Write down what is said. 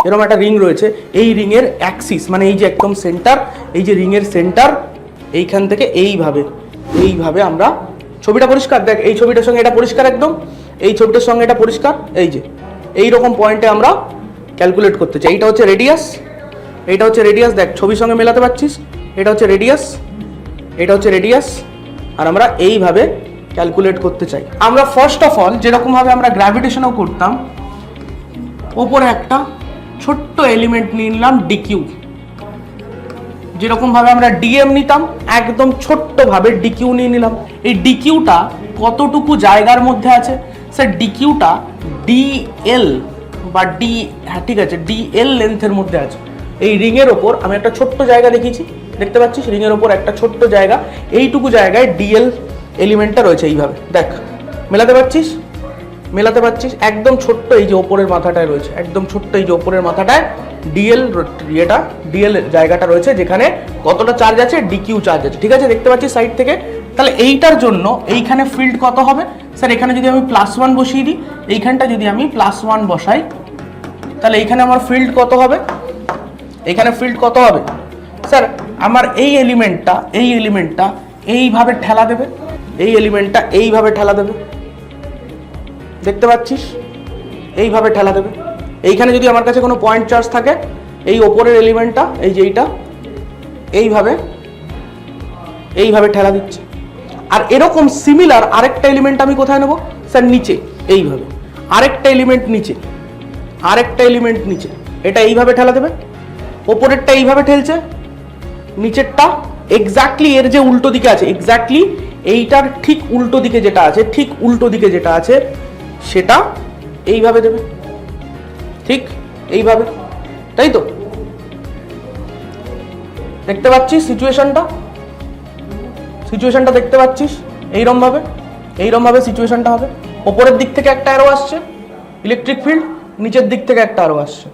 এরকম একটা রিং রয়েছে, এই রিংয়ের অ্যাক্সিস মানে এই যে একদম সেন্টার, এই যে রিংয়ের সেন্টার, এইখান থেকে এইভাবে আমরা, ছবিটা পরিষ্কার দেখ, এই ছবিটার সঙ্গে এটা পরিষ্কার একদম, এই ছবিটার সঙ্গে এটা পরিষ্কার, এই যে এইরকম পয়েন্টে আমরা ক্যালকুলেট করতে চাই। এইটা হচ্ছে রেডিয়াস, এইটা হচ্ছে রেডিয়াস, দেখ ছবির সঙ্গে মেলাতে পারছিস, এটা হচ্ছে রেডিয়াস, এটা হচ্ছে রেডিয়াস, আর আমরা এইভাবে ক্যালকুলেট করতে চাই। আমরা ফার্স্ট অফ অল যেরকমভাবে আমরা গ্র্যাভিটেশনও করতাম, ওপরে একটা ছোট্ট এলিমেন্ট নিয়ে নিলাম ডিকিউ, যেরকমভাবে আমরা ডিএম নিতাম একদম ছোট্টভাবে ডিকিউ নিয়ে নিলাম। এই ডিকিউটা কতটুকু জায়গার মধ্যে আছে স্যার? ডিকিউটা ডিএল বা হ্যাঁ ঠিক আছে, ডিএল লেন্থের মধ্যে আছে। এই রিংয়ের ওপর আমি একটা ছোট্ট জায়গা দেখিয়েছি, দেখতে পাচ্ছিস রিংয়ের ওপর একটা ছোট্ট জায়গা, এইটুকু জায়গায় ডিএল এলিমেন্টটা রয়েছে। এইভাবে দেখ, মেলাতে পারছিস, মেলাতে পারছিস, একদম ছোট্ট এই যে ওপরের মাথাটায় রয়েছে, একদম ছোট্ট এই যে ওপরের মাথাটায় ডিএল জায়গাটা রয়েছে, যেখানে কতটা চার্জ আছে, ডিকিউ চার্জ আছে, ঠিক আছে, দেখতে পাচ্ছিস সাইড থেকে। তাহলে এইটার জন্য এইখানে ফিল্ড কত হবে স্যার? এখানে যদি আমি +1 বসিয়ে দিই, এইখানটা যদি আমি +1 বসাই, তাহলে এইখানে আমার ফিল্ড কত হবে? এইখানে ফিল্ড কত হবে স্যার? আমার এই এলিমেন্টটা এইভাবে ঠেলা দেবে, এই এলিমেন্টটা এইভাবে ঠেলা দেবে, দেখতে পাচ্ছিস, এইভাবে ঠেলা দেবে। এইখানে যদি আমার কাছে কোনো পয়েন্ট চার্জ থাকে, এই ওপরের এলিমেন্টটা এই যে এইভাবে ঠেলা দিচ্ছে। আর এরকম সিমিলার আরেকটা এলিমেন্ট আমি কোথায় নেব স্যার? নিচে, এইভাবে আরেকটা এলিমেন্ট নিচে, এটা এইভাবে ঠেলা দেবে, ওপরেরটা এইভাবে ঠেলছে, নিচেরটা এক্স্যাক্টলি এর যে উল্টো দিকে আছে, এক্স্যাক্টলি এইটার ঠিক উল্টো দিকে যেটা আছে, সেটা এইভাবে দেবে, ঠিক এইভাবে, তাই তো? দেখতে পাচ্ছিস সিচুয়েশনটা দেখতে পাচ্ছিস? এইরকম ভাবে সিচুয়েশনটা হবে। ওপরের দিক থেকে একটা অ্যারো আসছে ইলেকট্রিক ফিল্ড, নিচের দিক থেকে একটা অ্যারো আসছে।